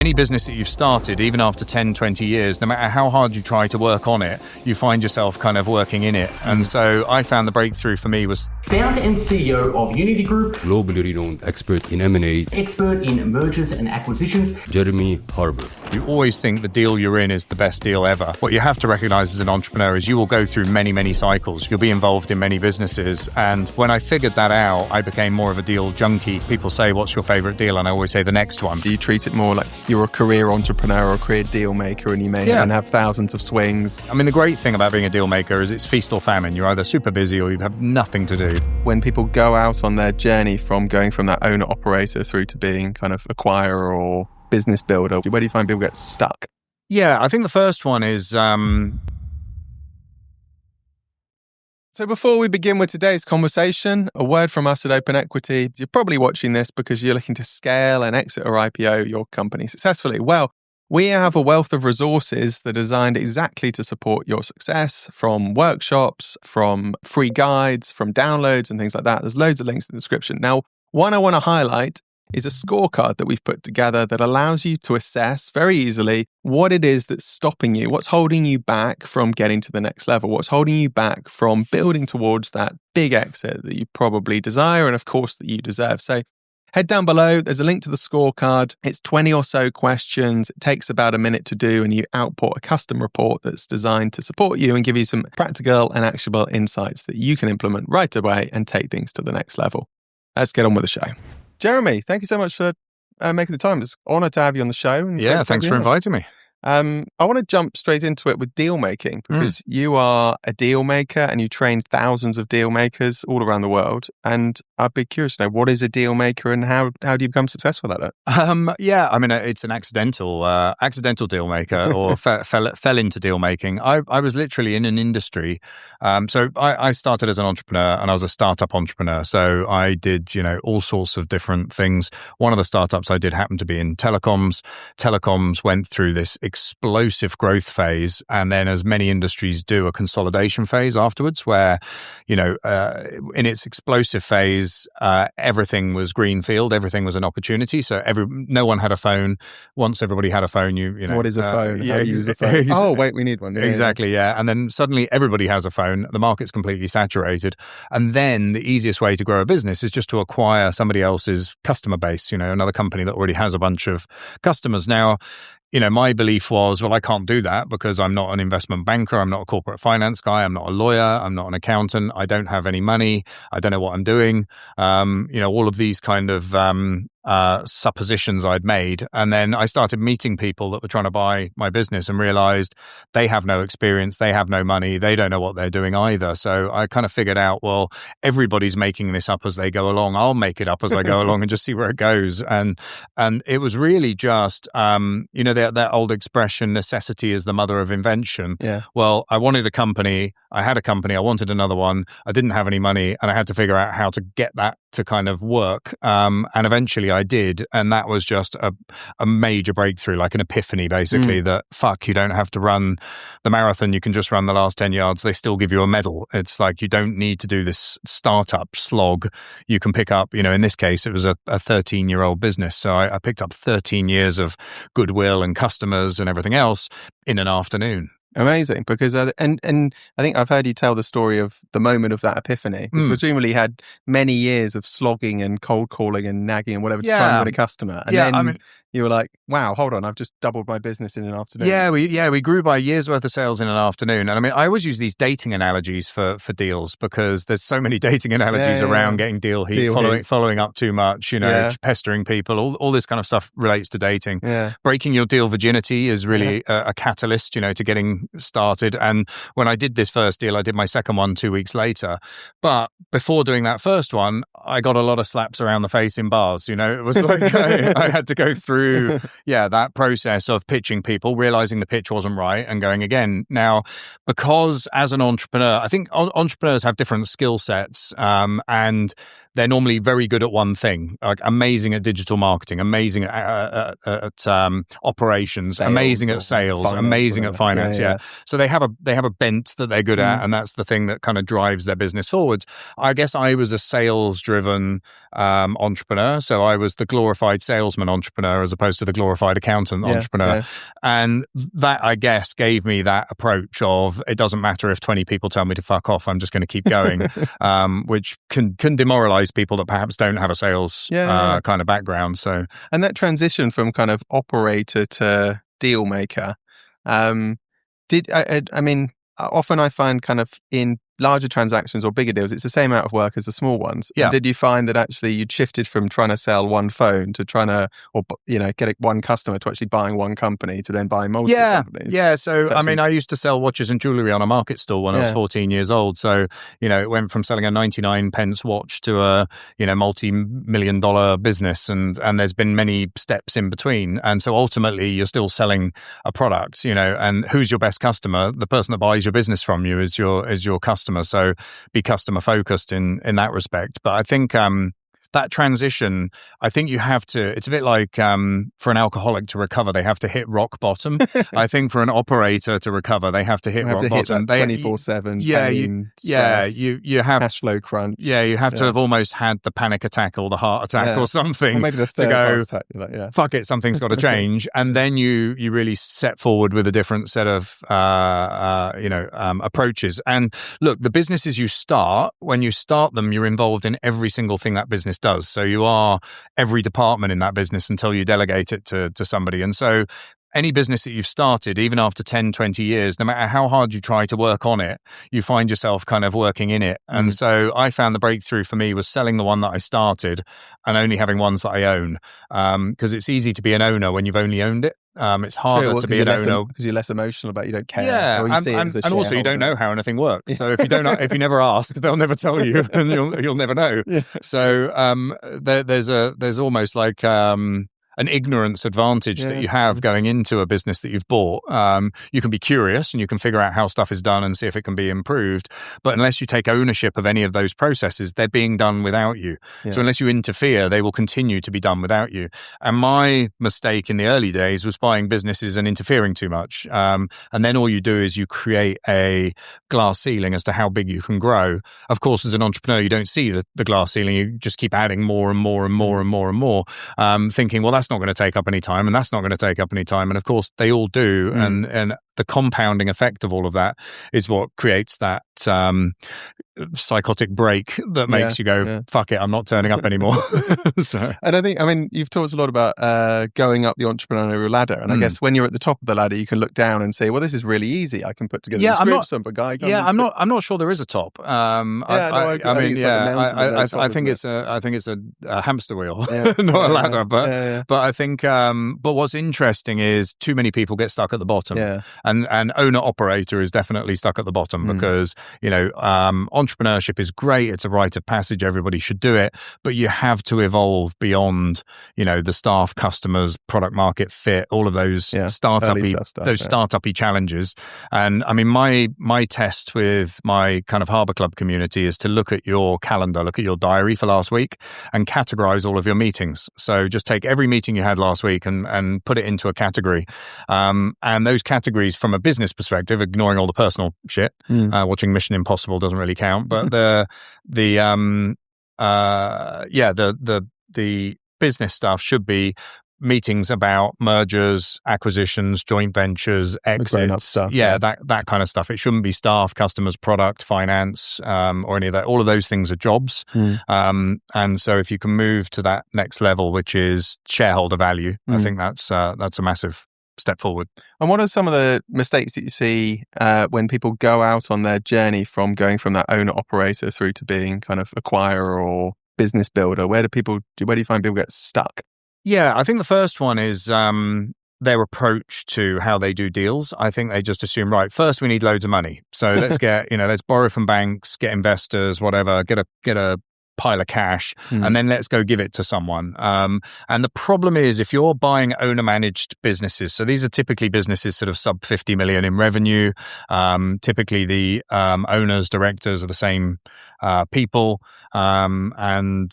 Any business that you've started, even after 10, 20 years, no matter how hard you try to work on it, you find yourself kind of working in it. And so I found the breakthrough for me was founder and CEO of Unity Group, globally renowned expert in M&As, expert in mergers and acquisitions, Jeremy Harbour. you always think the deal you're in is the best deal ever. What you have to recognize as an entrepreneur is you will go through many, many cycles. You'll be involved in many businesses. And when I figured that out, I became more of a deal junkie. People say, what's your favorite deal? And I always say the next one. Do you treat it more like you're a career entrepreneur or a career deal maker, and you may have thousands of swings? I mean, the great thing about being a deal maker is it's feast or famine. You're either super busy or you have nothing to do. When people go out on their journey from going from that owner operator through to being kind of acquirer or business builder, where do you find people get stuck? Yeah, I think the first one is... So before we begin with today's conversation, a word from us at Open Equity. You're probably watching this because you're looking to scale and exit or IPO your company successfully. Well, we have a wealth of resources that are designed exactly to support your success, from workshops, from free guides, from downloads and things like that. There's loads of links in the description. Now, one I want to highlight is a scorecard that we've put together that allows you to assess very easily what it is that's stopping you, what's holding you back from getting to the next level, what's holding you back from building towards that big exit that you probably desire and, of course, that you deserve. So head down below. There's a link to the scorecard. It's 20 or so questions. It takes about a minute to do, and you output a custom report that's designed to support you and give you some practical and actionable insights that you can implement right away and take things to the next level. Let's get on with the show. Jeremy, thank you so much for making the time. It's an honor to have you on the show. And Yeah, thanks for inviting me. I want to jump straight into it with deal making, because you are a deal maker and you train thousands of deal makers all around the world. And I'd be curious to know, what is a deal maker and how do you become successful at it? Yeah, I mean, it's an accidental deal maker or fell into deal making. I was literally in an industry. So I started as an entrepreneur and I was a startup entrepreneur. So I did, all sorts of different things. One of the startups I did happened to be in telecoms. Telecoms went through this explosive growth phase, and then, as many industries do, a consolidation phase afterwards, where in its explosive phase, everything was greenfield, everything was an opportunity. So no one had a phone. Once everybody had a phone, what is a phone? How do you use a phone? Oh, wait, we need one. Yeah, exactly, yeah. And then suddenly everybody has a phone. The market's completely saturated, and then the easiest way to grow a business is just to acquire somebody else's customer base. Another company that already has a bunch of customers. Now, my belief was, well, I can't do that because I'm not an investment banker. I'm not a corporate finance guy. I'm not a lawyer. I'm not an accountant. I don't have any money. I don't know what I'm doing. All of these kind of suppositions I'd made. And then I started meeting people that were trying to buy my business and realized they have no experience. They have no money. They don't know what they're doing either. So I kind of figured out, well, everybody's making this up as they go along. I'll make it up as I go along and just see where it goes. And it was really just, that old expression, necessity is the mother of invention. Yeah. Well, I wanted a company. I had a company. I wanted another one. I didn't have any money, and I had to figure out how to get that to kind of work. And eventually I did. And that was just a major breakthrough, like an epiphany, basically, that you don't have to run the marathon. You can just run the last 10 yards. They still give you a medal. It's like, you don't need to do this startup slog. You can pick up, in this case, it was a 13-year-old business. So I picked up 13 years of goodwill and customers and everything else in an afternoon. Amazing, because and I think I've heard you tell the story of the moment of that epiphany, because presumably you had many years of slogging and cold calling and nagging and whatever to try and win a customer, and then you were like, wow, hold on, I've just doubled my business in an afternoon. We grew by a year's worth of sales in an afternoon. And I mean, I always use these dating analogies for deals, because there's so many dating analogies around getting deal heat, following up too much, pestering people, all this kind of stuff relates to dating. Yeah. Breaking your deal virginity is really a catalyst, to getting started. And when I did this first deal, I did my second one 2 weeks later. But before doing that first one, I got a lot of slaps around the face in bars. It was like I had to go through that process of pitching people, realizing the pitch wasn't right, and going again. Now, because as an entrepreneur, I think entrepreneurs have different skill sets, and they're normally very good at one thing, like amazing at digital marketing, amazing at operations, Sales amazing or at sales, finance, amazing at whatever. finance. Yeah. So they have a bent that they're good at, and that's the thing that kind of drives their business forwards. I guess I was a sales-driven entrepreneur, so I was the glorified salesman entrepreneur as opposed to the glorified accountant entrepreneur, and that, I guess, gave me that approach of it doesn't matter if 20 people tell me to fuck off, I'm just going to keep going, which can demoralize people that perhaps don't have a sales kind of background. So, and that transition from kind of operator to deal maker, I mean, often I find kind of in larger transactions or bigger deals, it's the same amount of work as the small ones. Yeah. And did you find that actually you'd shifted from trying to sell one phone to trying to, or get one customer to actually buying one company to then buying multiple companies? Yeah. So, actually, I mean, I used to sell watches and jewelry on a market stall when I was 14 years old. So, it went from selling a 99 pence watch to a, multi-million dollar business. And there's been many steps in between. And so ultimately you're still selling a product, and who's your best customer? The person that buys your business from you is your customer. So be customer focused in that respect. But I think that transition, I think you have to, it's a bit like for an alcoholic to recover, they have to hit rock bottom. I think for an operator to recover, they have to hit rock bottom. 24/7. You have cash flow crunch. Yeah, you have to have almost had the panic attack or the heart attack or something, or maybe the third heart attack. Fuck it, something's got to change, and then you really set forward with a different set of approaches. And look, the businesses you start, when you start them, you're involved in every single thing that business does. So you are every department in that business until you delegate it to somebody. And so any business that you've started, even after 10, 20 years, no matter how hard you try to work on it, you find yourself kind of working in it. And so I found the breakthrough for me was selling the one that I started and only having ones that I own. Because it's easy to be an owner when you've only owned it. It's harder to be an owner because you're less emotional about it, you don't care. Yeah, or you see it as a and also you don't know how anything works. So if you never ask, they'll never tell you, and you'll never know. Yeah. So there's almost like an ignorance advantage that you have going into a business that you've bought. You can be curious and you can figure out how stuff is done and see if it can be improved. But unless you take ownership of any of those processes, they're being done without you. Yeah. So unless you interfere, they will continue to be done without you. And my mistake in the early days was buying businesses and interfering too much. And then all you do is you create a glass ceiling as to how big you can grow. Of course, as an entrepreneur, you don't see the glass ceiling. You just keep adding more and more and more and more and more, thinking, well, that's not going to take up any time and that's not going to take up any time. And of course they all do. And the compounding effect of all of that is what creates that psychotic break that makes you go, fuck it, I'm not turning up anymore. So. And I mean, you've talked a lot about going up the entrepreneurial ladder. And I guess when you're at the top of the ladder, you can look down and say, well, this is really easy. I can put together the scripts and a guy comes. Yeah, I'm not sure there is a top. I think it's a hamster wheel, not a ladder. But I think, but what's interesting is too many people get stuck at the bottom. Yeah. And owner-operator is definitely stuck at the bottom because, entrepreneurship is great. It's a rite of passage. Everybody should do it. But you have to evolve beyond, the staff, customers, product market fit, all of those startup-y challenges. And I mean, my test with my kind of Harbour Club community is to look at your calendar, look at your diary for last week and categorize all of your meetings. So just take every meeting you had last week and put it into a category. And those categories from a business perspective, ignoring all the personal shit, watching Mission Impossible doesn't really count, but the business stuff should be meetings about mergers, acquisitions, joint ventures, exits, stuff, that kind of stuff. It shouldn't be staff, customers, product, finance, or any of that. All of those things are jobs. And so if you can move to that next level, which is shareholder value, I think that's a massive step forward. And what are some of the mistakes that you see when people go out on their journey from going from that owner operator through to being kind of acquirer or business builder? Where do you find people get stuck? Yeah, I think the first one is their approach to how they do deals. I think they just assume, right, first we need loads of money. So let's let's borrow from banks, get investors, whatever, get a pile of cash, and then let's go give it to someone. And the problem is if you're buying owner-managed businesses, so these are typically businesses sort of sub 50 million in revenue. Typically the owners, directors are the same people. In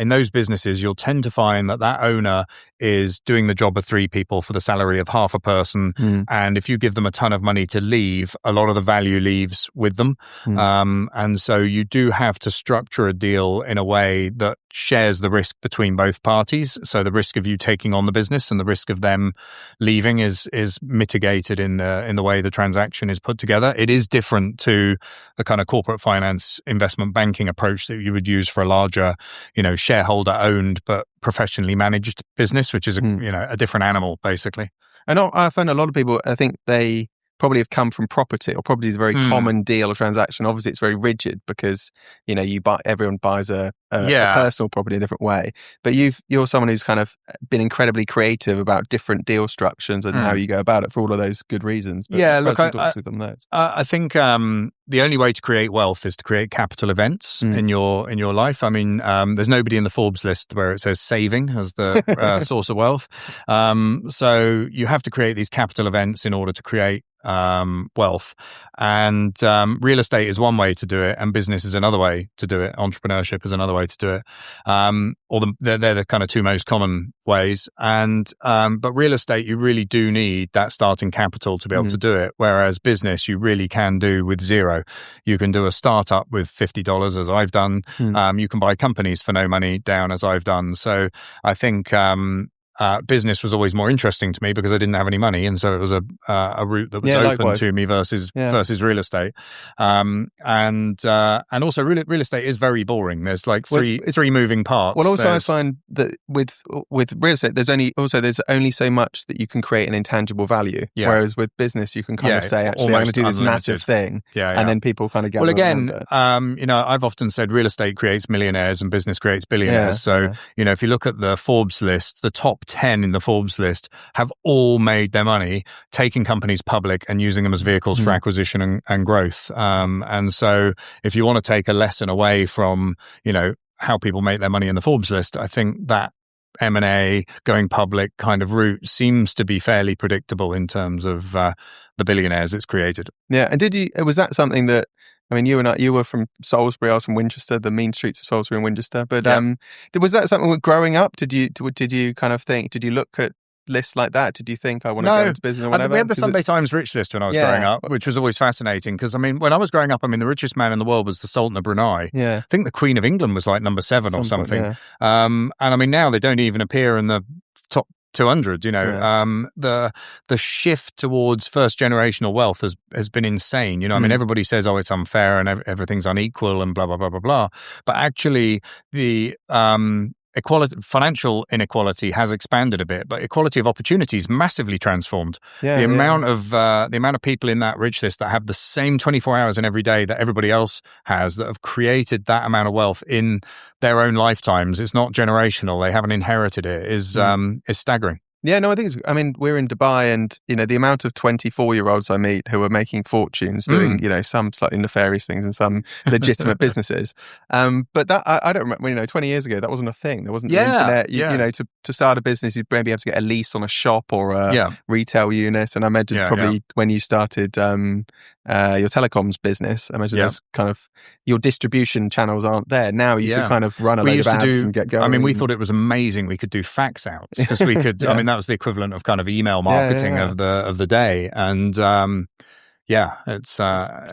those businesses, you'll tend to find that owner is doing the job of 3 people for the salary of half a person. And if you give them a ton of money to leave, a lot of the value leaves with them. And so you do have to structure a deal in a way that shares the risk between both parties. So the risk of you taking on the business and the risk of them leaving is mitigated in the way the transaction is put together. It is different to the kind of corporate finance investment banking approach that you would use for a larger, shareholder owned but professionally managed business, which is a different animal basically. And I find a lot of people, I think they probably have come from property, or property is a very common deal or transaction. Obviously, it's very rigid because everyone buys a personal property in a different way. But you're someone who's kind of been incredibly creative about different deal structures and how you go about it for all of those good reasons. But I think the only way to create wealth is to create capital events in your life. I mean, there's nobody in the Forbes list where it says saving as the source of wealth. So you have to create these capital events in order to create wealth. And real estate is one way to do it, and business is another way to do it. Entrepreneurship is another way to do it. They're the kind of 2 most common ways. And but real estate, you really do need that starting capital to be able to do it. Whereas business, you really can do with zero. You can do a startup with $50, as I've done. You can buy companies for no money down, as I've done. So I think business was always more interesting to me because I didn't have any money, and so it was a route that was open to me versus real estate. And also real estate is very boring. There's like three moving parts. Well, also I find that with real estate, there's only so much that you can create an intangible value. Yeah. Whereas with business, you can kind of say, actually, I'm going to do this massive thing, and then people kind of gather. Well, again, I've often said real estate creates millionaires and business creates billionaires. If you look at the Forbes list, the top 10 in the Forbes list have all made their money taking companies public and using them as vehicles for acquisition and growth. And so if you want to take a lesson away from, how people make their money in the Forbes list, I think that M&A going public kind of route seems to be fairly predictable in terms of the billionaires it's created. Yeah. And was that something that, I mean, you were from Salisbury, I was from Winchester, the mean streets of Salisbury and Winchester. But was that something with growing up? Did you kind of think, did you look at lists like that? Did you think I want to go into business or whatever? We had the Sunday Times rich list when I was growing up, which was always fascinating because, I mean, when I was growing up, the richest man in the world was the Sultan of Brunei. Yeah. I think the Queen of England was like number 7 or something. Point, and I mean, now they don't even appear in the top 200, the shift towards first generational wealth has been insane. I mean, everybody says, oh, it's unfair and everything's unequal and blah, blah, blah, blah, blah. But actually the, financial inequality has expanded a bit, but equality of opportunities massively transformed. The amount of people in that rich list that have the same 24 hours in every day that everybody else has, that have created that amount of wealth in their own lifetimes. It's not generational; they haven't inherited it. Is staggering. Yeah, no, I think we're in Dubai, and the amount of 24-year-olds I meet who are making fortunes doing some slightly nefarious things and some legitimate businesses. But that I don't remember. 20 years ago, that wasn't a thing. There wasn't the internet. To start a business, you'd maybe have to get a lease on a shop or a retail unit. And I imagine when you started your telecoms business, I imagine that's kind of your distribution channels aren't there now. You could kind of run a load of ads and get going. I mean, we thought it was amazing. We could do fax outs because we could. I mean, that was the equivalent of kind of email marketing of the day, and it's how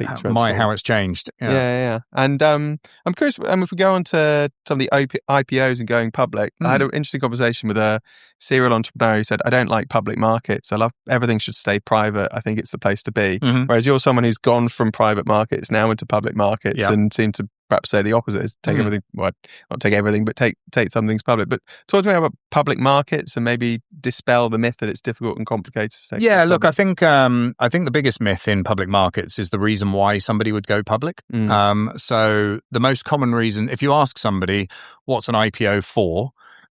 it's changed. And I'm curious. If we go on to some of the IPOs and going public, I had an interesting conversation with a serial entrepreneur who said, "I don't like public markets. I love everything should stay private. I think it's the place to be." Whereas you're someone who's gone from private markets now into public markets and seem to perhaps say the opposite, is take everything, well, not take everything, but take some things public. But talk to me about public markets and maybe dispel the myth that it's difficult and complicated to take. Yeah, look, I think the biggest myth in public markets is the reason why somebody would go public. So the most common reason, if you ask somebody, what's an IPO for?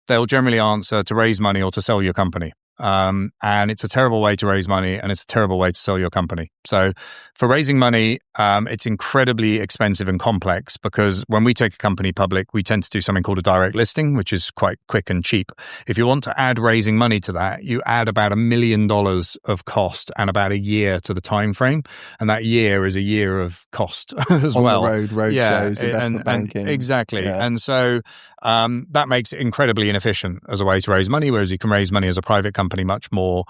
They'll generally answer to raise money or to sell your company. and it's a terrible way to raise money, and it's a terrible way to sell your company. So for raising money, it's incredibly expensive and complex, because when we take a company public, we tend to do something called a direct listing, which is quite quick and cheap. If you want to add raising money to that, you add about $1 million of cost and about a year to the time frame, and that year is a year of cost as on well. The road shows, investment banking. Exactly. Yeah. And so that makes it incredibly inefficient as a way to raise money, whereas you can raise money as a private company much more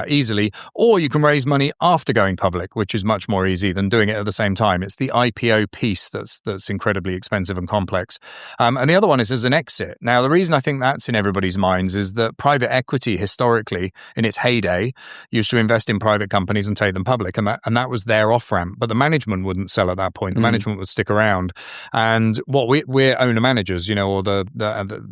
easily, or you can raise money after going public, which is much more easy than doing it at the same time. It's the IPO piece that's incredibly expensive and complex. And the other one is as an exit. Now, the reason I think that's in everybody's minds is that private equity historically, in its heyday, used to invest in private companies and take them public, and that was their off-ramp. But the management wouldn't sell at that point. The management would stick around. And what we're owner-managers, or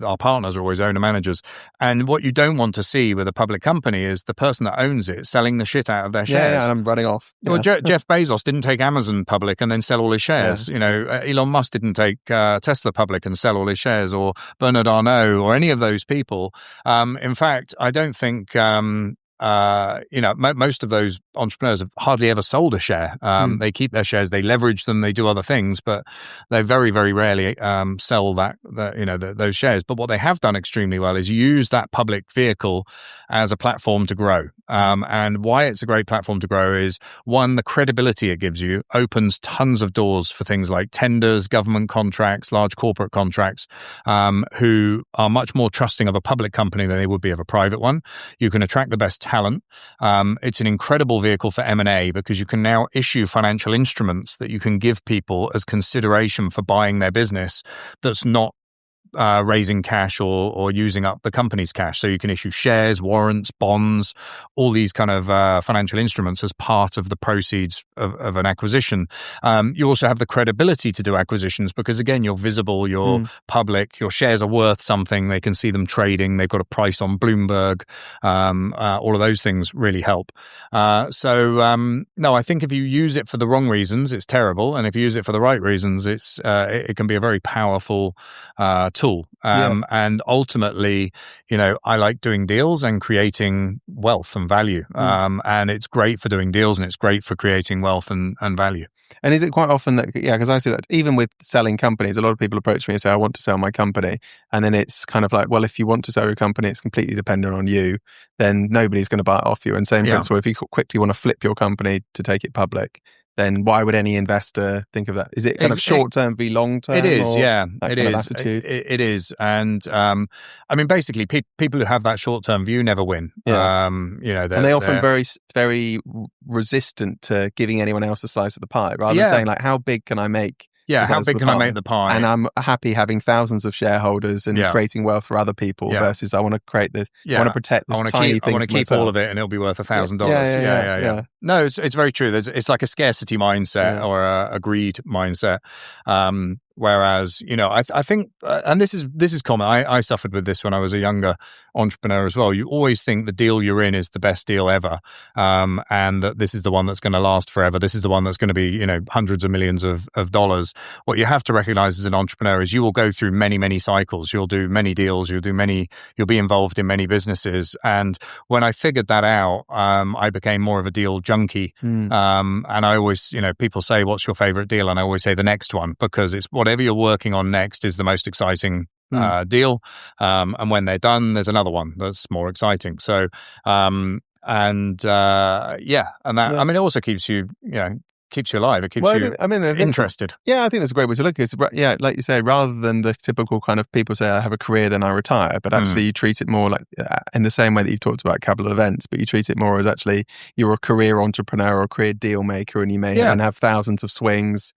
our partners are always owner-managers. And what you don't want to see with a public company is the person that owns it selling the shit out of their shares. Yeah, and I'm running off. Well, Jeff Bezos didn't take Amazon public and then sell all his shares. Elon Musk didn't take Tesla public and sell all his shares, or Bernard Arnault, or any of those people. In fact, I don't think most of those entrepreneurs have hardly ever sold a share. They keep their shares, they leverage them, they do other things, but they very, very rarely sell those shares. But what they have done extremely well is use that public vehicle as a platform to grow. And why it's a great platform to grow is, one, the credibility it gives you opens tons of doors for things like tenders, government contracts, large corporate contracts, who are much more trusting of a public company than they would be of a private one. You can attract the best talent. It's an incredible vehicle for M&A, because you can now issue financial instruments that you can give people as consideration for buying their business that's not raising cash or using up the company's cash. So you can issue shares, warrants, bonds, all these kind of financial instruments as part of the proceeds of an acquisition. You also have the credibility to do acquisitions, because again, you're visible, you're public, your shares are worth something, they can see them trading, they've got a price on Bloomberg. All of those things really help. No, I think if you use it for the wrong reasons, it's terrible. And if you use it for the right reasons, it can be a very powerful tool. And ultimately, I like doing deals and creating wealth and value. And it's great for doing deals, and it's great for creating wealth and value. And is it quite often that, because I see that even with selling companies, a lot of people approach me and say, I want to sell my company. And then it's kind of like, well, if you want to sell your company, it's completely dependent on you, then nobody's going to buy it off you. And same principle, if you quickly want to flip your company to take it public, then why would any investor think of that? Is it kind of short-term v long-term? It is, yeah. It is. It is. And basically, people who have that short-term view never win. Yeah. And they often very, very resistant to giving anyone else a slice of the pie, rather than saying, like, how big can I make? Yeah, how big can I make the pie? And I'm happy having thousands of shareholders and creating wealth for other people versus I want to create this, I want to protect this tiny thing. I want to keep all of it and it'll be worth $1,000. Yeah. No, it's very true. It's like a scarcity mindset or a greed mindset. Whereas, I think, and this is common. I suffered with this when I was a younger entrepreneur as well. You always think the deal you're in is the best deal ever, and that this is the one that's going to last forever. This is the one that's going to be, hundreds of millions of dollars. What you have to recognize as an entrepreneur is you will go through many, many cycles. You'll do many deals. You'll be involved in many businesses. And when I figured that out, I became more of a deal junkie. And I always, people say, what's your favorite deal? And I always say the next one, because it's whatever you're working on next is the most exciting deal. And when they're done, there's another one that's more exciting. So, it also keeps you, keeps you alive. It keeps you interested. I think that's a great way to look at it. Yeah, like you say, rather than the typical kind of people say, I have a career, then I retire. But actually you treat it more like in the same way that you've talked about capital events, but you treat it more as actually you're a career entrepreneur or a career deal maker, and you may have thousands of swings.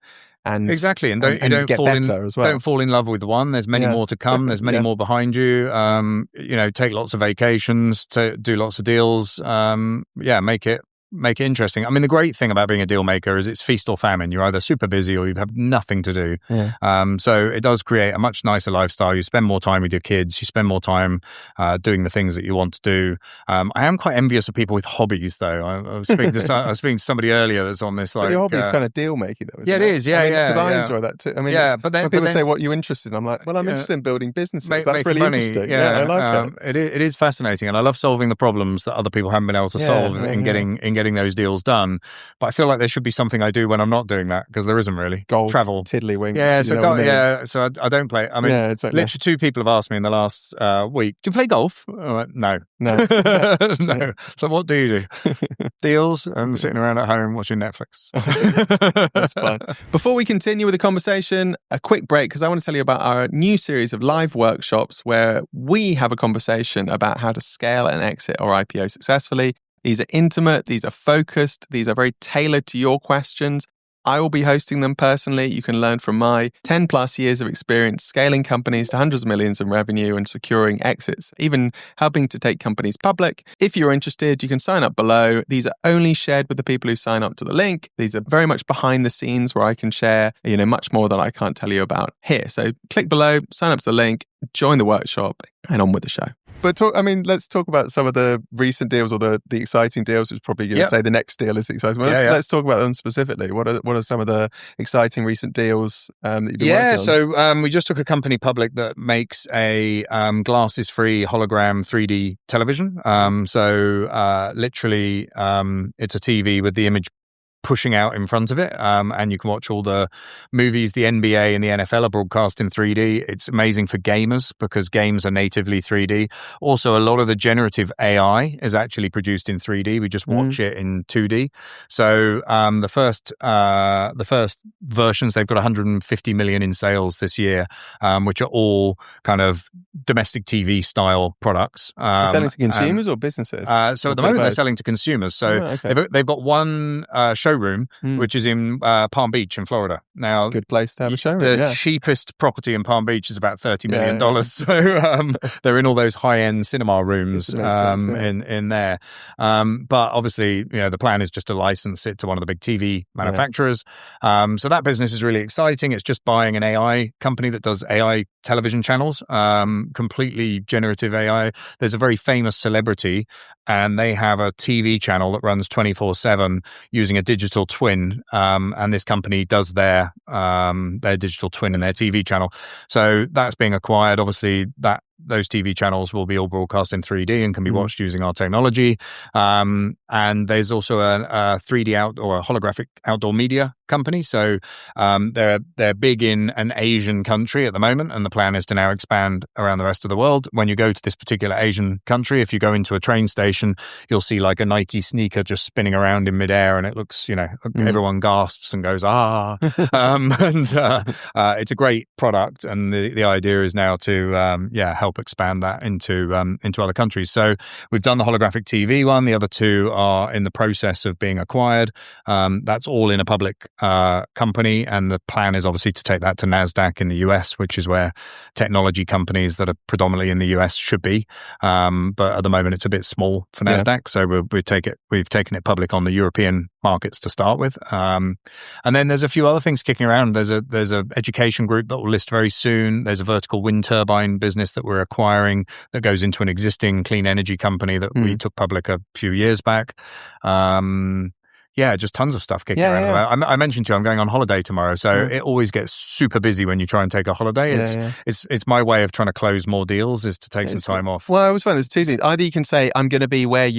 And exactly, and don't fall in love with one. There's many more to come. There's many more behind you. Take lots of vacations, to do lots of deals. Make it make it interesting. I mean, the great thing about being a deal maker is it's feast or famine. You're either super busy or you have nothing to do. Yeah. So it does create a much nicer lifestyle. You spend more time with your kids. You spend more time doing the things that you want to do. I am quite envious of people with hobbies, though. I was speaking to somebody earlier that's on this. Like, your hobby is kind of deal making, though. Yeah, it is. Yeah, Because I enjoy that too. I mean, but then people say, "What are you interested in?" I'm like, "Well, I'm interested in building businesses. That's really interesting." Yeah, I like it. It is fascinating, and I love solving the problems that other people haven't been able to solve in getting those deals done. But I feel like there should be something I do when I'm not doing that, because there isn't really. Golf, travel, tiddlywinks. Yeah, so I don't play. I mean, exactly. literally 2 people have asked me in the last week, "Do you play golf?" I'm like, no. No. So what do you do? Deals and sitting around at home watching Netflix. That's fine. Before we continue with the conversation, a quick break, because I want to tell you about our new series of live workshops where we have a conversation about how to scale and exit or IPO successfully. These are intimate, these are focused, these are very tailored to your questions. I will be hosting them personally. You can learn from my 10 plus years of experience scaling companies to hundreds of millions in revenue and securing exits, even helping to take companies public. If you're interested, you can sign up below. These are only shared with the people who sign up to the link. These are very much behind the scenes where I can share, much more that I can't tell you about here. So click below, sign up to the link, join the workshop, and on with the show. But let's talk about some of the recent deals or the exciting deals, which is probably going to say the next deal is the exciting one. Let's talk about them specifically. What are some of the exciting recent deals that you've been working on? So we just took a company public that makes a glasses-free hologram 3D television. Literally, it's a TV with the image pushing out in front of it, and you can watch all the movies. The NBA and the NFL are broadcast in 3D. It's amazing for gamers because games are natively 3D. Also, a lot of the generative AI is actually produced in 3D. We just watch it in 2D. So the first versions, they've got 150 million in sales this year, which are all kind of domestic TV style products. Selling to consumers or businesses? So at the moment, they're selling to consumers. So they've got one showroom, which is in Palm Beach in Florida. Now, good place to have a showroom. The cheapest property in Palm Beach is about $30 million. So they're in all those high-end cinema rooms in there. But obviously, the plan is just to license it to one of the big TV manufacturers. So that business is really exciting. It's just buying an AI company that does AI television channels, completely generative AI. There's a very famous celebrity, and they have a TV channel that runs 24/7 using a digital twin. And this company does their digital twin in their TV channel. So that's being acquired. Obviously, those TV channels will be all broadcast in 3D and can be watched using our technology. And there's also a 3D a holographic outdoor media company. So they're big in an Asian country at the moment, and the plan is to now expand around the rest of the world. When you go to this particular Asian country, if you go into a train station, you'll see like a Nike sneaker just spinning around in midair, and it looks, everyone gasps and goes, ah. It's a great product, and the idea is now to help expand that into other countries. So we've done the holographic TV one. The other 2 are in the process of being acquired. That's all in a public company, and the plan is obviously to take that to NASDAQ in the US, which is where technology companies that are predominantly in the US should be. But at the moment, it's a bit small for NASDAQ, so we've taken it public on the European markets to start with. And then there's a few other things kicking around. There's a education group that will list very soon. There's a vertical wind turbine business that we're acquiring that goes into an existing clean energy company that we took public a few years back. Just tons of stuff kicking around. I mentioned to you I'm going on holiday tomorrow, so it always gets super busy when you try and take a holiday. It's my way of trying to close more deals is to take some time off. Well, I always find there's 2 things. Either you can say, I'm going to be where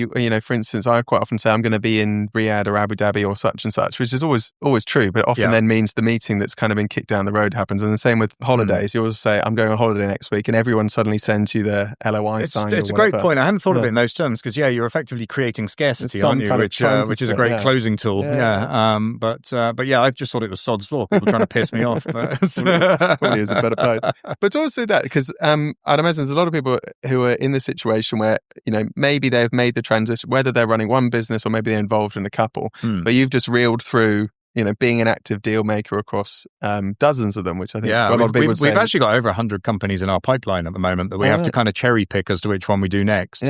for instance, I quite often say I'm going to be in Riyadh or Abu Dhabi or such and such, which is always true, but often then means the meeting that's kind of been kicked down the road happens. And the same with holidays. You always say, I'm going on holiday next week, and everyone suddenly sends you the LOI sign. It's a great point. I hadn't thought of it in those terms, because you're effectively creating scarcity, aren't you? Which is a great closing tool. But I just thought it was sod's law. People trying to piss me off. Probably is a better point. But also that, because I'd imagine there's a lot of people who are in the situation where, maybe they've made the transition, whether they're running one business or maybe they're involved in a couple, but you've just reeled through being an active deal maker across dozens of them, which I think a lot of people we've actually got over 100 companies in our pipeline at the moment that we have to kind of cherry pick as to which one we do next.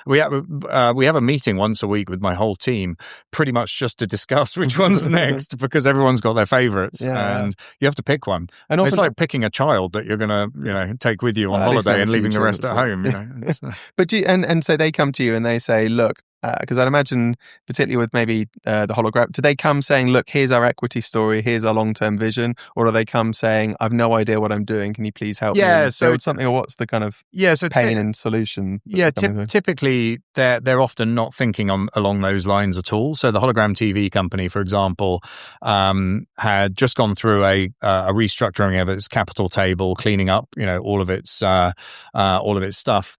We have a meeting once a week with my whole team, pretty much just to discuss which one's next, because everyone's got their favorites, and you have to pick one. And it's like picking a child that you're going to take with you on holiday and leaving the rest at home. But and so they come to you and they say, look, because I'd imagine, particularly with maybe the hologram, do they come saying, look, here's our equity story, here's our long-term vision, or do they come saying, I've no idea what I'm doing, can you please help me build something, or what's the kind of pain and solution? Typically they're often not thinking along those lines at all. So the hologram TV company, for example, had just gone through a restructuring of its capital table, cleaning up all of its stuff.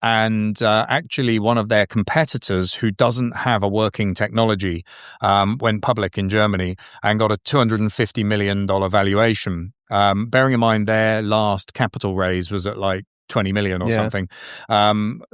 And actually, one of their competitors who doesn't have a working technology went public in Germany and got a $250 million valuation. Bearing in mind their last capital raise was at like 20 million or something.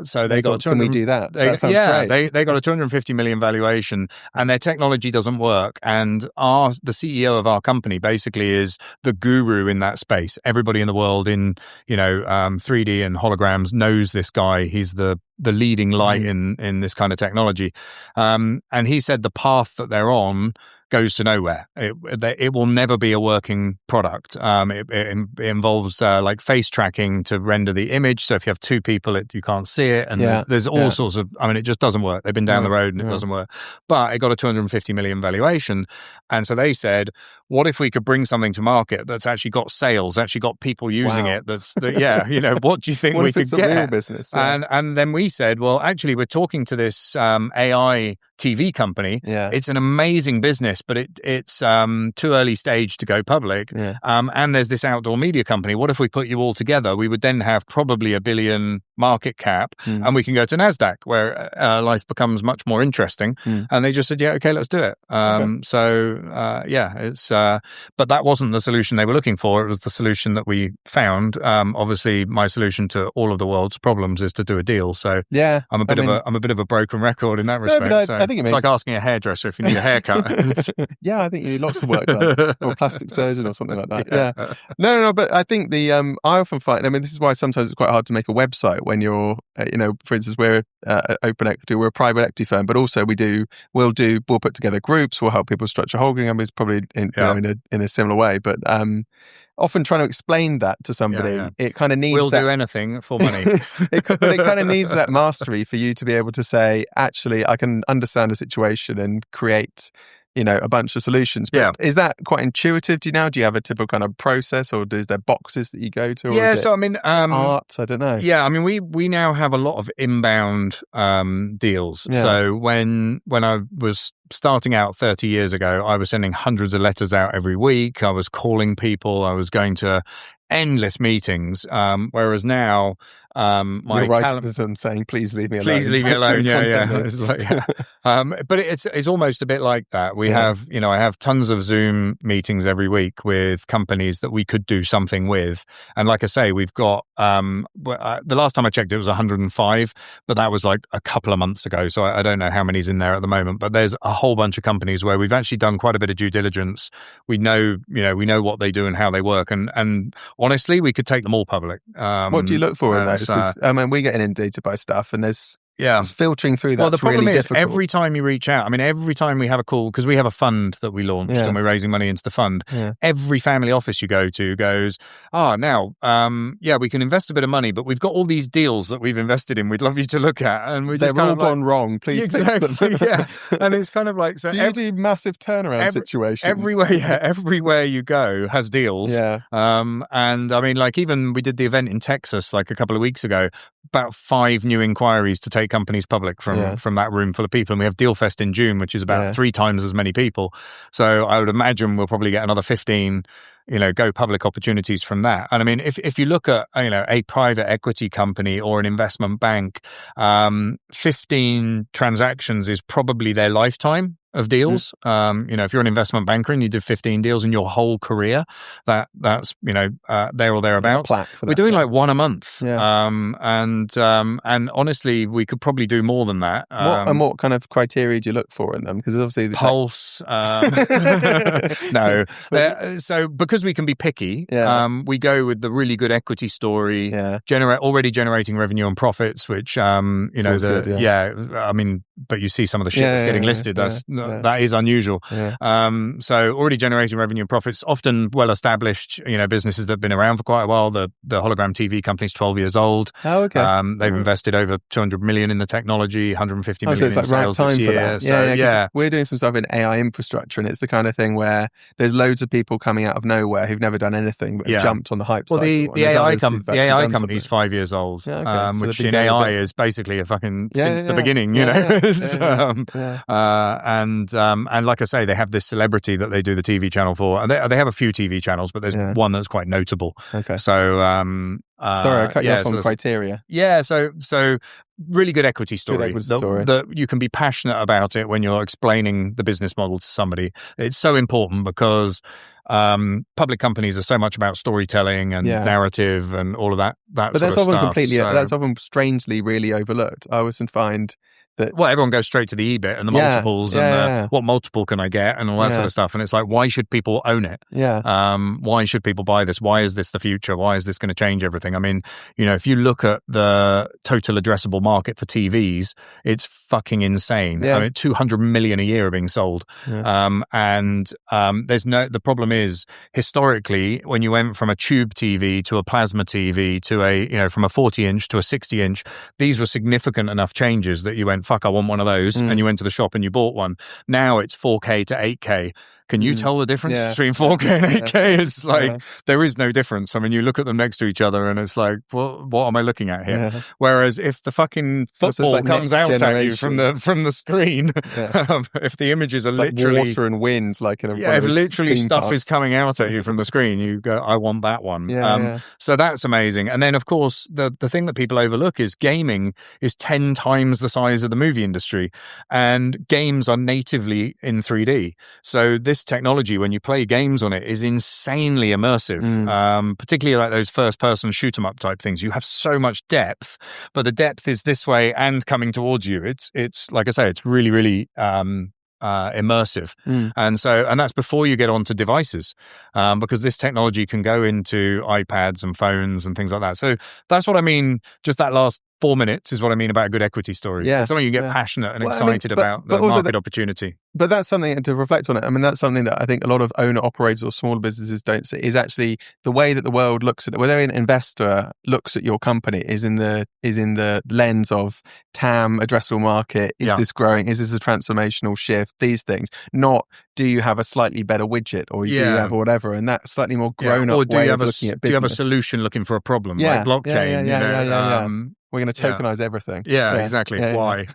So they got can we do that? That sounds great. They got a 250 million valuation, and their technology doesn't work. And the CEO of our company basically is the guru in that space. Everybody in the world in 3D and holograms knows this guy. He's the leading light in this kind of technology. And he said the path that they're on goes to nowhere. It will never be a working product. It involves like face tracking to render the image. So if you have two people, you can't see it. And there's all sorts of, it just doesn't work. They've been down the road and it doesn't work. But it got a 250 million valuation. And so they said, what if we could bring something to market that's actually got sales, actually got people using it? What do you think we could get? Real business? And then we said, well, actually, we're talking to this AI TV company. It's an amazing business, but it's too early stage to go public. And there's this outdoor media company. What if we put you all together? We would then have probably $1 billion market cap, and we can go to NASDAQ, where life becomes much more interesting. And they just said, yeah, okay, let's do it. But that wasn't the solution they were looking for. It was the solution that we found. Obviously, my solution to all of the world's problems is to do a deal. So I'm a bit of a broken record in that respect. I think it's like asking a hairdresser if you need a haircut. I think you need lots of work done, or a plastic surgeon or something like that. No. But I think I often find, this is why sometimes it's quite hard to make a website when you're, for instance, we're open equity, we're a private equity firm, but also we'll put together groups, we'll help people structure holding companies, probably in a similar way. But often trying to explain that to somebody, it kind of needs we'll do anything for money. But it kind of needs that mastery for you to be able to say, actually, I can understand a situation and create a bunch of solutions. But is that quite intuitive? Do you have a typical kind of process, or is there boxes that you go to? Or is it art? I don't know. We now have a lot of inbound deals. So when I was starting out 30 years ago, I was sending hundreds of letters out every week. I was calling people. I was going to endless meetings. Whereas now, you're writing to them saying, "Please leave me alone." Please leave me alone. It's like, but it's almost a bit like that. We have, I have tons of Zoom meetings every week with companies that we could do something with. And like I say, we've got the last time I checked, it was 105, but that was like a couple of months ago. So I don't know how many's in there at the moment. But there's a whole bunch of companies where we've actually done quite a bit of due diligence. We know what they do and how they work, and honestly, we could take them all public. What do you look for in those? Because we get inundated by stuff, and there's filtering through that. Well, the problem really is difficult. Every time you reach out, every time we have a call, because we have a fund that we launched and we're raising money into the fund. Every family office you go to goes, we can invest a bit of money, but we've got all these deals that we've invested in. We'd love you to look at, and we're just they're all gone wrong. Please fix them. And it's kind of like, so do you do massive turnaround situations? Everywhere you go has deals. And even we did the event in Texas like a couple of weeks ago. About 5 new inquiries to take companies public from that room full of people. And we have DealFest in June, which is about 3 times as many people. So I would imagine we'll probably get another 15 go public opportunities from that. And if you look at, a private equity company or an investment bank, 15 transactions is probably their lifetime. of deals. If you're an investment banker and you did 15 deals in your whole career, that's there or thereabouts. Plaque for We're that, doing like one a month. Yeah. And honestly, we could probably do more than that. What kind of criteria do you look for in them? Because obviously pulse. No. So because we can be picky, we go with the really good equity story, already generating revenue and profits, which but you see some of the shit that's getting listed. That is unusual. So already generating revenue and profits, often well established, businesses that have been around for quite a while. The hologram TV company's 12 years old. Oh, okay. They've invested over 200 million in the technology, 150 million so it's in like sales right time this for year. that. So, we're doing some stuff in AI infrastructure, and it's the kind of thing where there's loads of people coming out of nowhere who've never done anything but have jumped on the hype cycle. The AI company is 5 years old, which in AI is basically a fucking since the beginning, And like I say, they have this celebrity that they do the TV channel for, and they have a few TV channels, but there's one that's quite notable. Okay. So, sorry, I cut you off on the criteria. Yeah, so really good equity story. That you can be passionate about it when you're explaining the business model to somebody. It's so important because public companies are so much about storytelling and narrative and all of that. But that's often stuff. That's often strangely really overlooked. I always find that everyone goes straight to the EBIT and the multiples and what multiple can I get and all that sort of stuff. And it's like, why should people own it? Why should people buy this? Why is this the future? Why is this going to change everything? I mean, if you look at the total addressable market for TVs, it's fucking insane. I mean, 200 million a year are being sold. The problem is, historically, when you went from a tube TV to a plasma TV to from a 40-inch to a 60-inch, these were significant enough changes that you went, fuck, I want one of those. And you went to the shop and you bought one. Now it's 4K to 8K. Can you tell the difference between 4K and 8K? It's like, there is no difference. I mean, you look at them next to each other and it's like, what am I looking at here? Whereas if the fucking football comes out at you from the screen, if the images are literally water and wind, like in a if literally stuff is coming out at you from the screen, you go, I want that one. So that's amazing. And then, of course, the thing that people overlook is gaming is 10 times the size of the movie industry, and games are natively in 3D. So this technology, when you play games on it, is insanely immersive, particularly like those first-person shoot-'em-up type things. You have so much depth, but the depth is this way and coming towards you. It's like I say, it's really, really immersive. And that's before you get onto devices, because this technology can go into iPads and phones and things like that. So that's what I mean. Just that last 4 minutes is what I mean about a good equity story. It's something you get passionate and excited about the market opportunity. But that's something to reflect on it. I mean, that's something that I think a lot of owner-operators or smaller businesses don't see, is actually the way that the world looks at it. Whether an investor looks at your company is in the lens of TAM, addressable market. Is this growing? Is this a transformational shift? These things. Not, do you have a slightly better widget, or do you have whatever? And that slightly more grown-up way of looking at business. Do you have a solution looking for a problem, like blockchain? We're going to tokenize everything. Exactly. Why?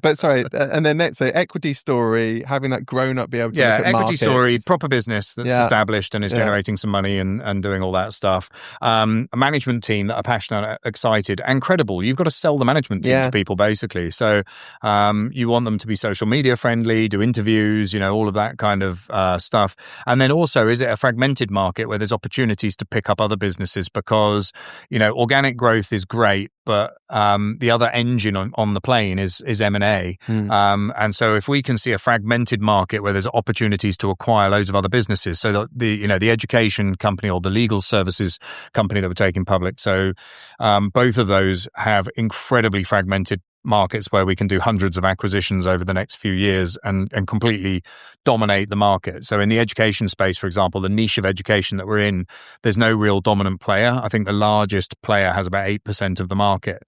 But sorry, and then so equity story, having that grown up, be able to look at equity markets. Story, proper business that's established and is generating some money and doing all that stuff. A management team that are passionate, excited, and credible. You've got to sell the management team to people, basically. So you want them to be social media friendly, do interviews, all of that kind of stuff. And then also, is it a fragmented market where there's opportunities to pick up other businesses? Because organic growth is great, but the other engine on the plane is M&A. And so if we can see a fragmented market where there's opportunities to acquire loads of other businesses, so that the education company or the legal services company that we're taking public, so both of those have incredibly fragmented markets where we can do hundreds of acquisitions over the next few years and completely dominate the market. So in the education space, for example, the niche of education that we're in, there's no real dominant player. I think the largest player has about 8% of the market.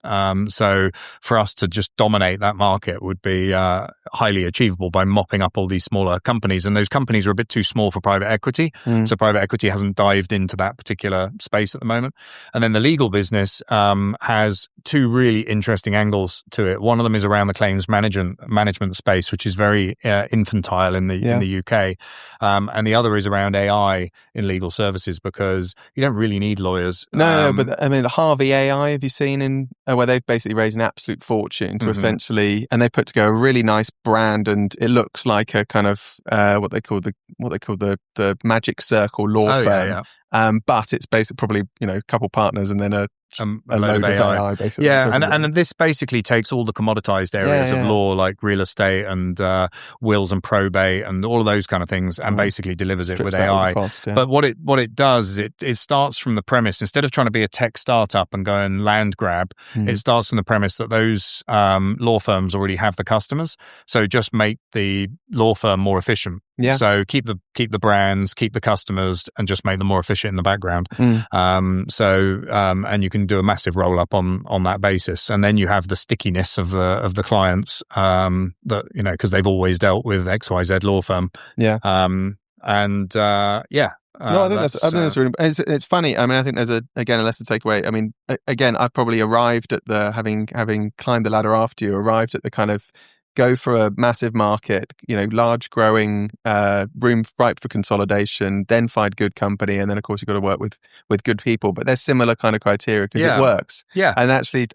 So for us to just dominate that market would be highly achievable by mopping up all these smaller companies. And those companies are a bit too small for private equity. So private equity hasn't dived into that particular space at the moment. And then the legal business has two really interesting angles to it. One of them is around the claims management space, which is very infantile in the UK, and the other is around AI in legal services, because you don't really need lawyers. No, but I mean, Harvey AI, have you seen where they've basically raised an absolute fortune to essentially, and they put together a really nice brand, and it looks like a kind of what they call the Magic Circle law firm. But it's basically probably, a couple partners and then a load of AI basically. Yeah, and this basically takes all the commoditized areas of law, like real estate and wills and probate and all of those kind of things, and basically delivers it with AI. But what it does is it starts from the premise, instead of trying to be a tech startup and go and land grab, it starts from the premise that those law firms already have the customers, so just make the law firm more efficient. Yeah. So keep the brands, keep the customers, and just make them more efficient in the background. And you can do a massive roll up on that basis, and then you have the stickiness of the clients that because they've always dealt with XYZ law firm. Yeah. No, I think that's really. It's funny. I mean, I think there's a lesson to take away. I mean, again, I've probably arrived at the having climbed the ladder after you, arrived at the kind of go for a massive market, large growing, room ripe for consolidation, then find good company, and then of course you've got to work with good people. But there's similar kind of criteria because it works. Yeah. And actually,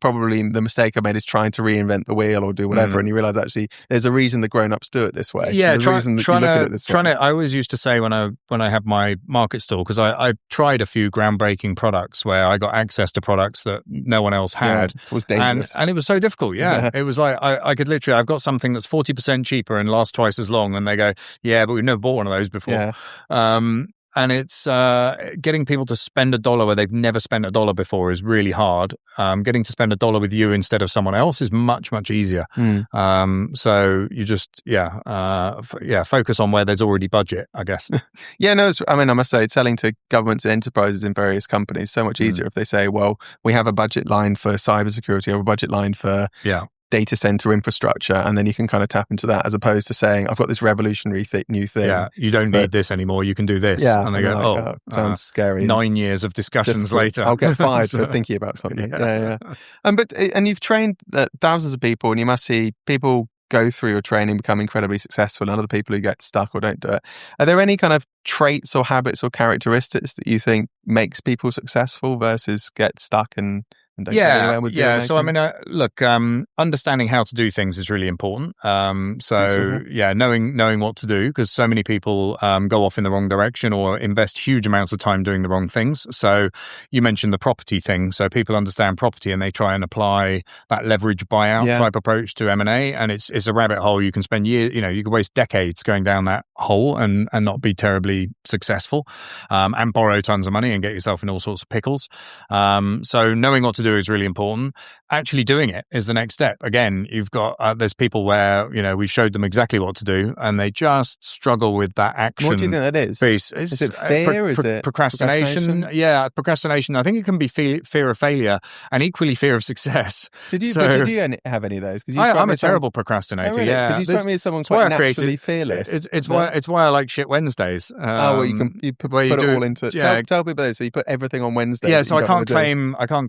the mistake I made is trying to reinvent the wheel or do whatever, and you realize actually there's a reason the grown-ups do it this way. Yeah, I always used to say when I have my market stall, because I tried a few groundbreaking products where I got access to products that no one else had. It was dangerous, and it was so difficult. Yeah. It was like I could literally, I've got something that's 40% cheaper and lasts twice as long, and they go, yeah, but we've never bought one of those before. Yeah. And it's getting people to spend $1 where they've never spent $1 before is really hard. Getting to spend $1 with you instead of someone else is much, much easier. So you just, focus on where there's already budget, I guess. I must say, selling to governments and enterprises in various companies is so much easier if they say, well, we have a budget line for cybersecurity, or a budget line for data center infrastructure, and then you can kind of tap into that, as opposed to saying, I've got this revolutionary new thing. Yeah, you don't need this anymore, you can do this. Yeah, and they go, sounds scary. 9 years of discussions later. I'll get fired for thinking about something. Yeah. And you've trained thousands of people, and you must see people go through your training, become incredibly successful, and other people who get stuck or don't do it. Are there any kind of traits or habits or characteristics that you think makes people successful versus get stuck and don't get anywhere with dealmaking? So I mean, look, understanding how to do things is really important. Knowing what to do, because so many people go off in the wrong direction or invest huge amounts of time doing the wrong things. So you mentioned the property thing. So people understand property and they try and apply that leverage buyout type approach to M&A, and it's a rabbit hole. You can spend years, you can waste decades going down that hole and not be terribly successful, and borrow tons of money and get yourself in all sorts of pickles. So knowing what to do is really important. Actually doing it is the next step. Again, you've got there's people where we've showed them exactly what to do and they just struggle with that action. What do you think that is? Piece. Is it fear? Is it procrastination? Yeah, procrastination. I think it can be fear of failure and equally fear of success. Did you have any of those? I'm a terrible proccurator. Oh, really? Yeah, because you strike me as someone quite naturally fearless. It's why I like Shit Wednesdays. You put it all into. Tell people this. So you put everything on Wednesday. Yeah, so I can't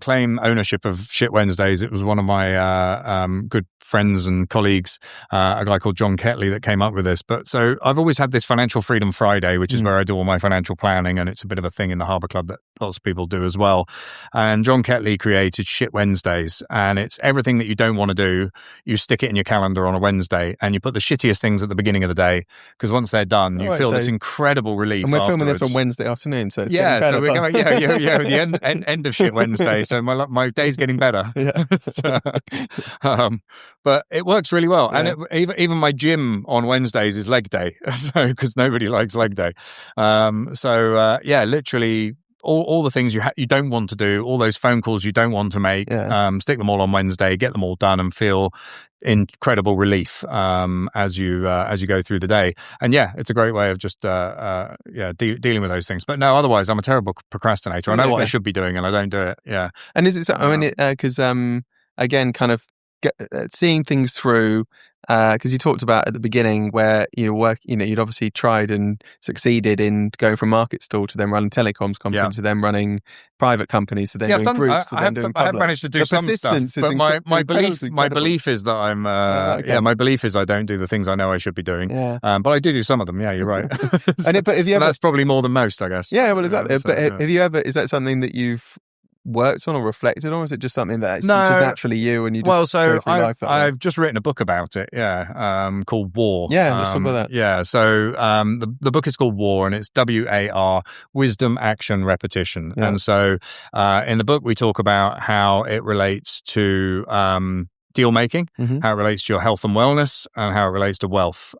claim ownership of Shit Wednesdays. It was one of my good friends and colleagues, a guy called John Ketley, that came up with this. But so I've always had this Financial Freedom Friday, which is where I do all my financial planning, and it's a bit of a thing in the Harbour Club that lots of people do as well. And John Ketley created Shit Wednesdays, and it's everything that you don't want to do. You stick it in your calendar on a Wednesday, and you put the shittiest things at the beginning of the day, because once they're done, you feel this incredible relief. And we're afterwards. Filming this on Wednesday afternoon, so it's so we're going the end of Shit Wednesday. So my day's getting better. But it works really well. Yeah. And even my gym on Wednesdays is leg day, so because nobody likes leg day. Literally all the things you don't want to do, all those phone calls you don't want to make, stick them all on Wednesday, get them all done, and feel incredible relief as you go through the day. And it's a great way of just dealing with those things. But no, otherwise I'm a terrible procrastinator. I know what I should be doing and I don't do it. Yeah. And is it? I mean, because again, kind of seeing things through. because you talked about at the beginning where you'd obviously tried and succeeded in going from market stall to then running telecoms companies to then running private companies to then doing groups to then doing public. I have managed to do some stuff, but my belief is that I'm my belief is I don't do the things I know I should be doing. But I do some of them. Yeah, you're right. That's probably more than most, I guess. Yeah, well, exactly. But have you ever? Is that something that you've worked on or reflected on, or is it just something that's just naturally you and you just go through life that way? I've just written a book about it, called War. Let's talk about that. Yeah, so the book is called War, and it's WAR, Wisdom, Action, Repetition. Yeah. And so in the book we talk about how it relates to deal making, how it relates to your health and wellness, and how it relates to wealth,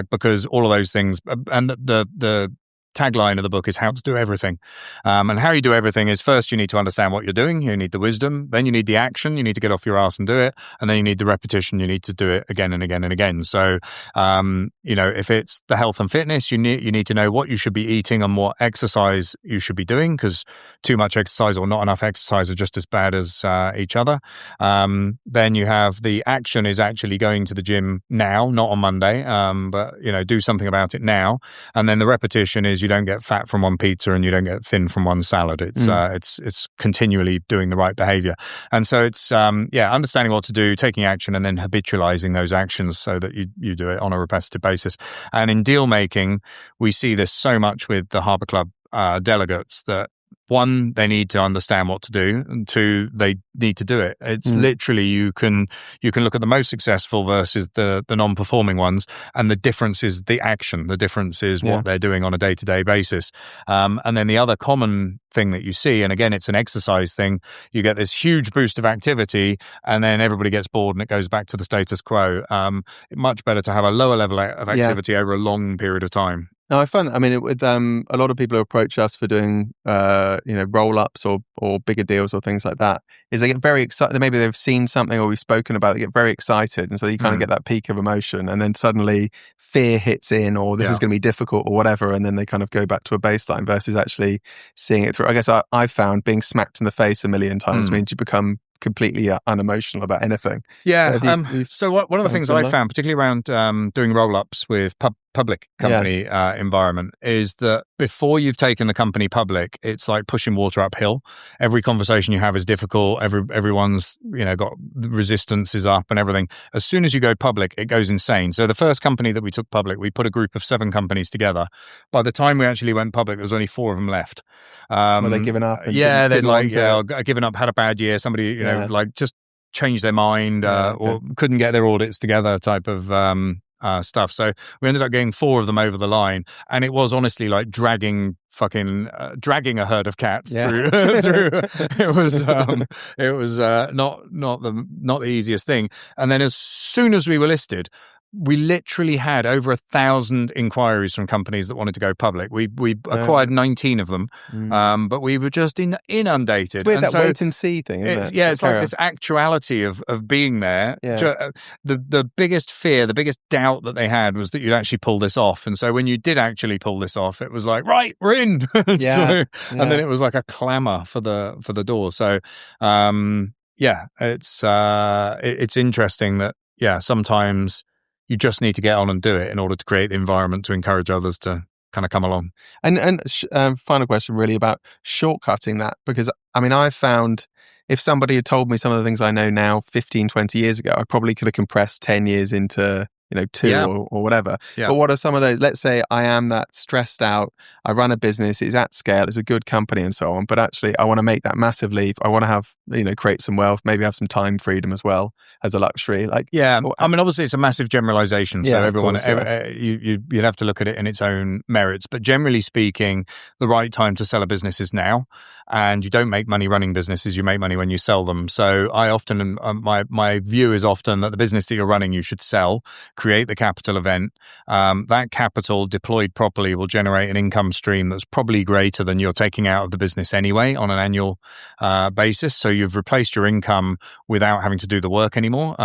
because all of those things, and the tagline of the book is how to do everything. And how you do everything is, first you need to understand what you're doing, you need the wisdom, then you need the action, you need to get off your ass and do it, and then you need the repetition, you need to do it again and again and again. So if it's the health and fitness, you need to know what you should be eating and what exercise you should be doing, because too much exercise or not enough exercise are just as bad as each other. Then you have the action is actually going to the gym now, not on Monday, but do something about it now. And then the repetition is you don't get fat from one pizza and you don't get thin from one salad. It's continually doing the right behavior. And so it's understanding what to do, taking action, and then habitualizing those actions so that you do it on a repetitive basis. And in deal making, we see this so much with the Harbour Club delegates that, one, they need to understand what to do, and two, they need to do it. It's literally you can look at the most successful versus the non-performing ones, and the difference is the action. The difference is what they're doing on a day-to-day basis. And then the other common thing that you see, and again, it's an exercise thing, you get this huge boost of activity, and then everybody gets bored and it goes back to the status quo. Much better to have a lower level of activity over a long period of time. No, I find that, with a lot of people who approach us for doing roll-ups or bigger deals or things like that, is they get very excited. Maybe they've seen something or we've spoken about it, they get very excited, and so you kind of get that peak of emotion, and then suddenly fear hits in, or this is going to be difficult or whatever, and then they kind of go back to a baseline versus actually seeing it through. I guess I've found being smacked in the face a million times means you become completely unemotional about anything. So one of the things I found, particularly around doing roll-ups with public company environment, is that before you've taken the company public, it's like pushing water uphill. Every conversation you have is difficult. Everyone's got resistance is up and everything. As soon as you go public, it goes insane. So the first company that we took public, we put a group of 7 companies together. By the time we actually went public, there was only 4 of them left. Were they given up? They'd given up, had a bad year. Somebody just changed their mind or couldn't get their audits together type of stuff. So we ended up getting 4 of them over the line, and it was honestly like dragging a herd of cats through. It was not the easiest thing. And then as soon as we were listed, we literally had over 1,000 inquiries from companies that wanted to go public. We acquired 19 of them, but we were just inundated. It's weird, that wait and see thing, isn't it? Yeah, it's like this actuality of being there. Yeah. The biggest fear, the biggest doubt that they had was that you'd actually pull this off. And so when you did actually pull this off, it was like, right, we're in. And then it was like a clamour for the door. So it's interesting that sometimes you just need to get on and do it in order to create the environment to encourage others to kind of come along. And final question really about shortcutting that, because I've found if somebody had told me some of the things I know now 15, 20 years ago, I probably could have compressed 10 years into 2 or whatever. Yeah. But what are some of those? Let's say I am that stressed out, I run a business, it's at scale, it's a good company and so on, but actually I want to make that massive leap. I want to have, create some wealth, maybe have some time freedom as well as a luxury. Obviously it's a massive generalization. So everyone, you'd have to look at it in its own merits. But generally speaking, the right time to sell a business is now. And you don't make money running businesses, you make money when you sell them. So I often, my view is often that the business that you're running, you should sell, create the capital event. That capital deployed properly will generate an income stream that's probably greater than you're taking out of the business anyway on an annual basis. So you've replaced your income without having to do the work anymore.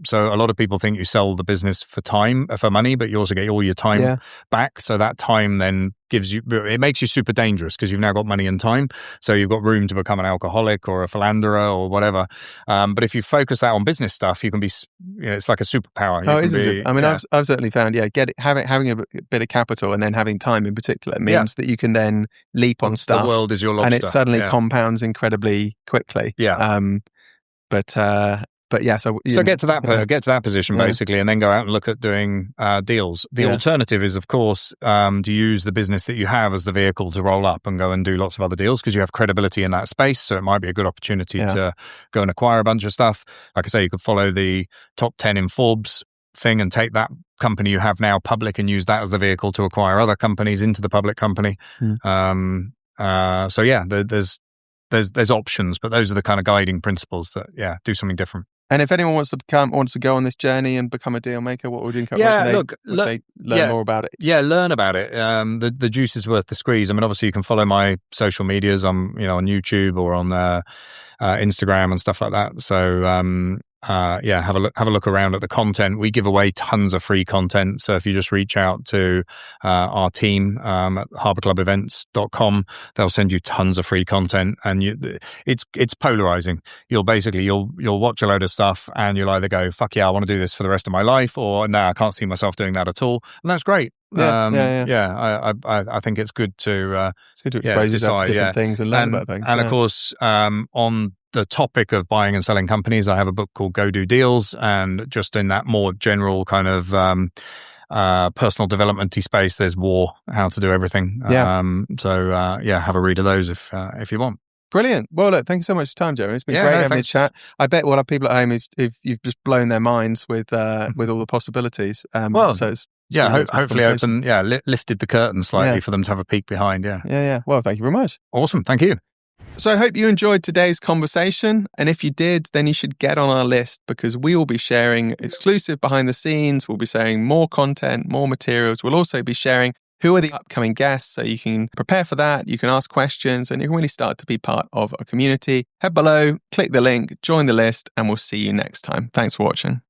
So a lot of people think you sell the business for money, but you also get all your time back. So that time then makes you super dangerous because you've now got money and time. So you've got room to become an alcoholic or a philanderer or whatever. But if you focus that on business stuff, you can be, it's like a superpower. Isn't it? I mean, I've certainly found, having a bit of capital and then having time in particular means that you can then leap on stuff. The world is your lobster. And it suddenly compounds incredibly quickly. Yeah. But yeah, so get to that position basically, and then go out and look at doing deals. The alternative is, of course, to use the business that you have as the vehicle to roll up and go and do lots of other deals because you have credibility in that space. So it might be a good opportunity to go and acquire a bunch of stuff. Like I say, you could follow the top 10 in Forbes thing and take that company you have now public and use that as the vehicle to acquire other companies into the public company. So yeah, there's options, but those are the kind of guiding principles that do something different. And if anyone wants to go on this journey and become a deal maker, what would you encourage? Would they learn more about it? Yeah, learn about it. The juice is worth the squeeze. I mean, obviously you can follow my social medias. I'm, on YouTube or on Instagram and stuff like that. So have a look around at the content. We give away tons of free content. So if you just reach out to our team at harbourclubevents.com, they'll send you tons of free content. And it's polarizing. You'll watch a load of stuff and you'll either go, fuck yeah, I want to do this for the rest of my life, or no, I can't see myself doing that at all. And that's great. I think it's good to expose yourself to different things and learn about things. And of course, on the topic of buying and selling companies, I have a book called Go Do Deals, and just in that more general kind of personal development-y space, there's War, How to Do Everything. Have a read of those if you want. Brilliant. Well, look, thank you so much for your time, Jeremy. It's been great having a chat. I bet we'll have people at home if you've just blown their minds with all the possibilities. Hopefully lifted the curtain slightly for them to have a peek behind. Yeah. Well, thank you very much. Awesome. Thank you. So I hope you enjoyed today's conversation. And if you did, then you should get on our list because we will be sharing exclusive behind the scenes. We'll be sharing more content, more materials. We'll also be sharing who are the upcoming guests, so you can prepare for that. You can ask questions and you can really start to be part of a community. Head below, click the link, join the list, and we'll see you next time. Thanks for watching.